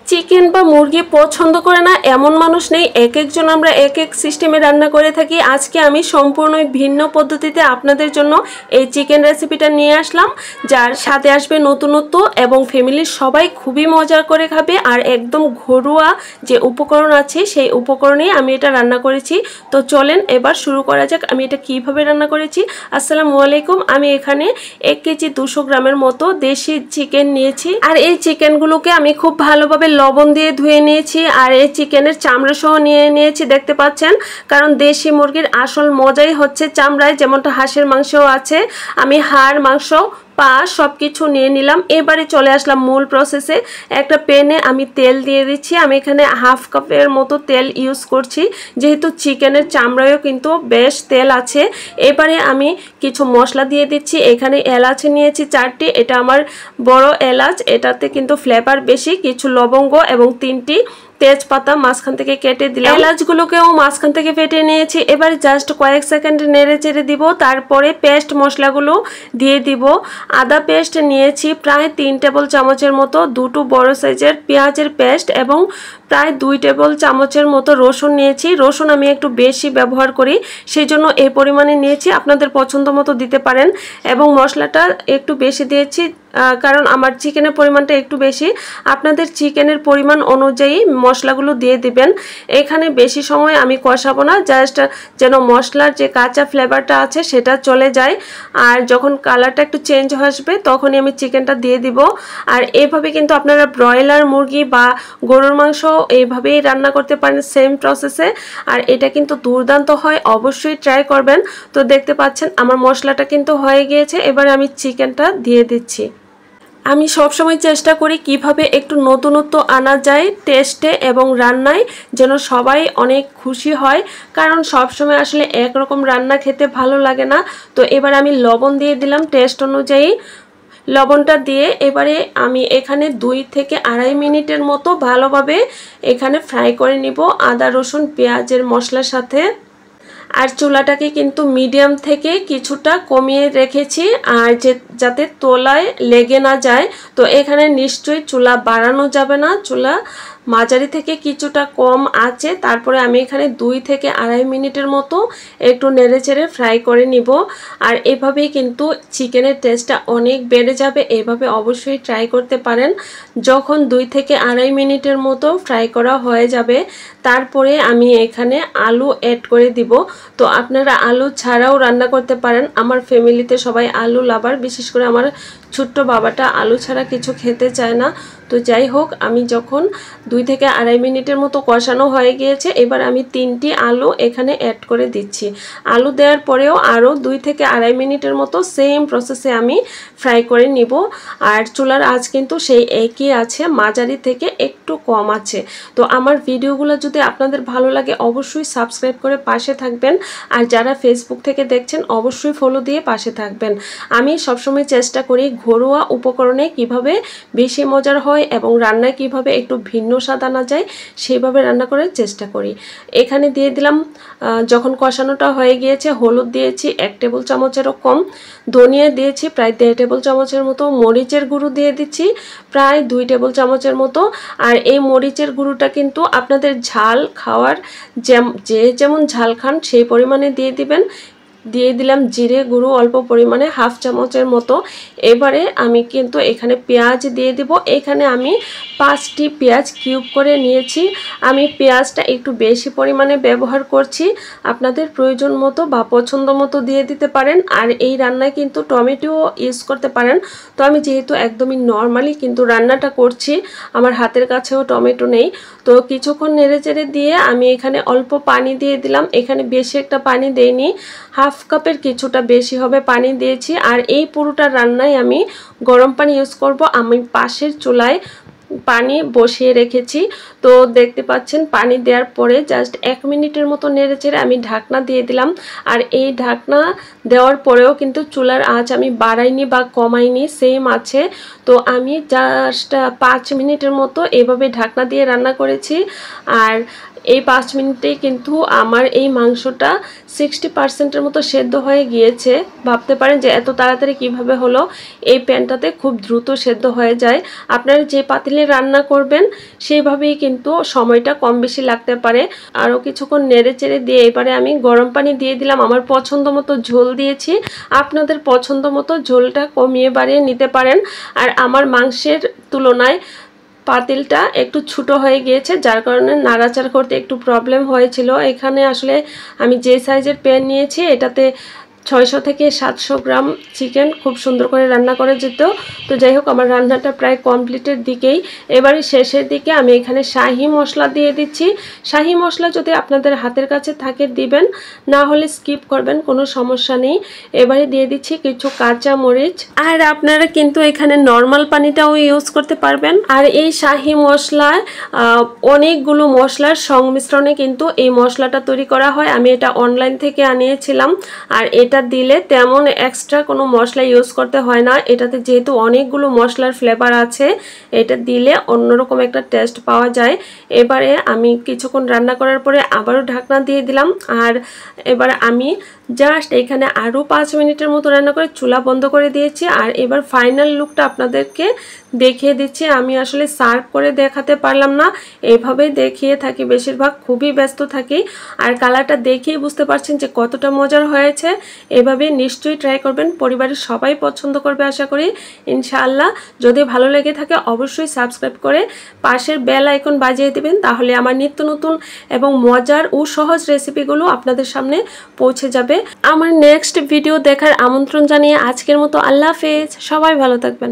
Chicken বা মুরগি পছন্দ করে না এমন মানুষ নেই। এক একজন আমরা এক এক সিস্টেমে রান্না করে থাকি। আজকে আমি সম্পূর্ণ ভিন্ন পদ্ধতিতে আপনাদের জন্য এই চিকেন রেসিপিটা নিয়ে আসলাম, যার সাথে আসবে নতুনত্ব এবং ফ্যামিলির সবাই খুবই মজা করে খাবে। আর একদম ঘরোয়া যে উপকরণ আছে সেই উপকরণেই আমি এটা রান্না করেছি। তো চলেন এবার শুরু করা যাক আমি এটা কিভাবে রান্না করেছি। আসসালামু আলাইকুম। আমি এখানে 1 কেজি 200 গ্রামের মতো দেশি চিকেন নিয়েছি। আর এই চিকেনগুলোকে আমি খুব ভালোভাবে লবণ দিয়ে ধুয়ে নিয়েছি। আর এই চিকেনের চামড়া সহ নিয়েছি, দেখতে পাচ্ছেন, কারণ দেশি মুরগির আসল মজাই হচ্ছে চামড়ায়। যেমনটা হাঁসের মাংসও আছে, আমি হাড়, মাংস, পা সব কিছু নিয়ে নিলাম। এবারে চলে আসলাম মূল প্রসেসে। একটা প্যানে আমি তেল দিয়ে দিচ্ছি। আমি এখানে হাফ কাপের মতো তেল ইউজ করছি, যেহেতু চিকেনের চামড়ায়ও কিন্তু বেশ তেল আছে। এবারে আমি কিছু মশলা দিয়ে দিচ্ছি। এখানে এলাচ নিয়েছি 4টি, এটা আমার বড় এলাচ, এটাতে কিন্তু ফ্লেভার বেশি। কিছু লবঙ্গ এবং 3টি তেজপাতা মাঝখান থেকে কেটে দিলাম। এলাচগুলোকেও মাঝখান থেকে ফেটে নিয়েছি। এবার জাস্ট কয়েক সেকেন্ড নেড়ে চেড়ে দিব। তারপরে পেস্ট মশলাগুলো দিয়ে দিব। আদা পেস্ট নিয়েছি প্রায় 3 টেবিল চামচের মতো, 2টো বড় সাইজের পেঁয়াজের পেস্ট এবং প্রায় 2 টেবিল চামচের মতো রসুন নিয়েছি। রসুন আমি একটু বেশি ব্যবহার করি, সেই জন্য এই পরিমাণে নিয়েছি। আপনাদের পছন্দ মতো দিতে পারেন। এবং মশলাটা একটু বেশি দিয়েছি কারণ আমার চিকেনের পরিমাণটা একটু বেশি। আপনাদের চিকেনের পরিমাণ অনুযায়ী মশলাগুলো দিয়ে দিবেন। এখানে বেশি সময় আমি কষাবো না, জাস্ট যেন মশলার যে কাঁচা ফ্লেভারটা আছে সেটা চলে যায়। আর যখন কালারটা একটু চেঞ্জ আসবে তখনই আমি চিকেনটা দিয়ে দিব। আর এইভাবে কিন্তু আপনারা ব্রয়লার মুরগি বা গরুর মাংস এইভাবেই রান্না করতে পারেন, সেম প্রসেসে। আর এটা কিন্তু দুর্দান্ত হয়, অবশ্যই ট্রাই করবেন। তো দেখতে পাচ্ছেন আমার মশলাটা কিন্তু হয়ে গিয়েছে। এবার আমি চিকেনটা দিয়ে দিচ্ছি। আমি সবসময় চেষ্টা করি কিভাবে একটু নতুনত্ব আনা যায় টেস্টে এবং রান্নায়, যেন সবাই অনেক খুশি হয়। কারণ সবসময় আসলে একরকম রান্না খেতে ভালো লাগে না। তো এবার আমি লবণ দিয়ে দিলাম টেস্ট অনুযায়ী। লবণটা দিয়ে এবারে আমি এখানে 2 থেকে আড়াই মিনিটের মতো ভালোভাবে এখানে ফ্রাই করে নিব আদা রসুন পেঁয়াজের মশলার সাথে। আর চুলাটাকে কিন্তু মিডিয়াম থেকে কিছুটা কমিয়ে রেখেছি, আর যাতে তলায় লেগে না যায়। তো এখানে নিশ্চয়ই চুলা বাড়ানো যাবে না, চুলা মাঝারি থেকে কিছুটা কম আছে। তারপরে আমি এখানে 2 থেকে আড়াই মিনিটের মতো একটু নেড়েচেড়ে ফ্রাই করে নিব। আর এভাবেই কিন্তু চিকেনের টেস্টটা অনেক বেড়ে যাবে। এভাবে অবশ্যই ট্রাই করতে পারেন। যখন 2 থেকে আড়াই মিনিটের মতো ফ্রাই করা হয়ে যাবে, তারপরে আমি এখানে আলু অ্যাড করে দিব। তো আপনারা আলু ছাড়াও রান্না করতে পারেন। আমার ফ্যামিলিতে সবাই আলু লাভার, বিশেষ করে আমার ছোট্ট বাবাটা আলু ছাড়া কিছু খেতে চায় না। তো যাই হোক, আমি যখন 2 থেকে আড়াই মিনিটের মতো কষানো হয়ে গিয়েছে, এবার আমি 3টি আলু এখানে অ্যাড করে দিচ্ছি। আলু দেওয়ার পরেও আরও 2 থেকে আড়াই মিনিটের মতো সেম প্রসেসে আমি ফ্রাই করে নিব। আর চুলার আঁচ কিন্তু সেই একই আছে, মাঝারি থেকে একটু কম আছে। তো আমার ভিডিওগুলো যদি আপনাদের ভালো লাগে অবশ্যই সাবস্ক্রাইব করে পাশে থাকবেন। আর যারা ফেসবুক থেকে দেখছেন অবশ্যই ফলো দিয়ে পাশে থাকবেন। আমি সবসময় চেষ্টা করি ঘরোয়া উপকরণে কিভাবে বেশি মজার হয় এবং রান্নায় কিভাবে একটু ভিন্ন স্বাদ আনা যায় সেইভাবে রান্না করার চেষ্টা করি। এখানে দিয়ে দিলাম, যখন কষানোটা হয়ে গিয়েছে, হলুদ দিয়েছি 1 টেবিল চামচেরও কম, ধনিয়া দিয়েছি প্রায় 1.5 টেবিল চামচের মতো, মরিচের গুঁড়ো দিয়ে দিচ্ছি প্রায় 2 টেবিল চামচের মতো। আর এই মরিচের গুঁড়োটা কিন্তু আপনাদের ঝাল খাওয়ার যেমন ঝাল খান সেই পরিমাণে দিয়ে দিবেন। দিয়ে দিলাম জিরে গুঁড়ো অল্প পরিমাণে, হাফ চামচের মতো। এবারে আমি কিন্তু এখানে পেঁয়াজ দিয়ে দিব। এখানে আমি 5টি পেঁয়াজ কিউব করে নিয়েছি। আমি পেঁয়াজটা একটু বেশি পরিমাণে ব্যবহার করছি, আপনাদের প্রয়োজন মতো বা পছন্দ মতো দিয়ে দিতে পারেন। আর এই রান্নায় কিন্তু টমেটো ইউজ করতে পারেন। তো আমি যেহেতু একদমই নর্মালি কিন্তু রান্নাটা করছি, আমার হাতের কাছেও টমেটো নেই। তো কিছুক্ষণ নেড়েচেড়ে দিয়ে আমি এখানে অল্প পানি দিয়ে দিলাম। এখানে বেশি একটা পানি দেইনি, হাফ কাপের কিছুটা বেশি হবে পানি দিয়েছি। আর এই পুরোটা রান্নায় আমি গরম পানি ইউজ করব। আমি পাশের চুলায় পানি বসিয়ে রেখেছি। তো দেখতে পাচ্ছেন পানি দেওয়ার পরে জাস্ট 1 মিনিটের মতো নেড়েচেড়ে আমি ঢাকনা দিয়ে দিলাম। আর এই ঢাকনা দেওয়ার পরেও কিন্তু চুলার আঁচ আমি বাড়াইনি বা কমাইনি, সেম আছে। তো আমি জাস্ট 5 মিনিটের মতো এভাবে ঢাকনা দিয়ে রান্না করেছি। আর এই 5 মিনিটেই কিন্তু আমার এই মাংসটা 60% মতো সেদ্ধ হয়ে গিয়েছে। ভাবতে পারেন যে এত তাড়াতাড়ি কিভাবে হলো। এই প্যানটাতে খুব দ্রুত সেদ্ধ হয়ে যায়। আপনারা যে পাতিলে স্পিডলি রান্না করবেন সেইভাবেই কিন্তু সময়টা কম বেশি লাগতে পারে। আরও কিছুক্ষণ নেড়ে চেড়ে দিয়ে এবারে আমি গরম পানি দিয়ে দিলাম। আমার পছন্দ মতো ঝোল দিয়েছি, আপনাদের পছন্দ মতো ঝোলটা কমিয়ে বাড়িয়ে নিতে পারেন। আর আমার মাংসের তুলনায় পাতিলটা একটু ছোটো হয়ে গিয়েছে, যার কারণে নাড়াচাড়া করতে একটু প্রবলেম হয়েছিল। এখানে আসলে আমি যে সাইজের প্যান নিয়েছি এটাতে 600 থেকে 700 গ্রাম চিকেন খুব সুন্দর করে রান্না করা যেত। তো যাই হোক, আমার রান্নাটা প্রায় কমপ্লিটের দিকেই। এবারে শেষের দিকে আমি এখানে শাহি মশলা দিয়ে দিচ্ছি। শাহি মশলা যদি আপনাদের হাতের কাছে থাকে দিবেন, না হলে স্কিপ করবেন, কোনো সমস্যা নেই। এবারে দিয়ে দিচ্ছি কিছু কাঁচা মরিচ। আর আপনারা কিন্তু এখানে নর্মাল পানিটাও ইউজ করতে পারবেন। আর এই শাহি মশলায় অনেকগুলো মশলার সংমিশ্রণে কিন্তু এই মশলাটা তৈরি করা হয়। আমি এটা অনলাইন থেকে আনিয়েছিলাম। আর এটা দিলে তেমন এক্সট্রা কোনো মশলা ইউজ করতে হয় না। এটাতে যেহেতু অনেকগুলো মশলার ফ্লেভার আছে, এটা দিলে অন্যরকম একটা টেস্ট পাওয়া যায়। এবারে আমি কিছুক্ষণ রান্না করার পরে আবারও ঢাকনা দিয়ে দিলাম। আর এবার আমি জাস্ট এখানে আরও 5 মিনিটের মতো রান্না করে চুলা বন্ধ করে দিয়েছি। আর এবার ফাইনাল লুকটা আপনাদেরকে দেখিয়ে দিচ্ছি। আমি আসলে সার্ভ করে দেখাতে পারলাম না, এইভাবেই দেখিয়ে থাকি বেশিরভাগ, খুবই ব্যস্ত থাকি। আর কালারটা দেখেই বুঝতে পারছেন যে কতটা মজার হয়েছে। এভাবে নিশ্চয়ই ট্রাই করবেন, পরিবারের সবাই পছন্দ করবে আশা করি ইনশাআল্লাহ। যদি ভালো লেগে থাকে অবশ্যই সাবস্ক্রাইব করে পাশের বেল আইকন বাজিয়ে দেবেন, তাহলে আমার নিত্য নতুন এবং মজার ও সহজ রেসিপিগুলো আপনাদের সামনে পৌঁছে যাবে। আমার নেক্সট ভিডিও দেখার আমন্ত্রণ জানিয়ে আজকের মতো আল্লাহ হাফেজ, সবাই ভালো থাকবেন।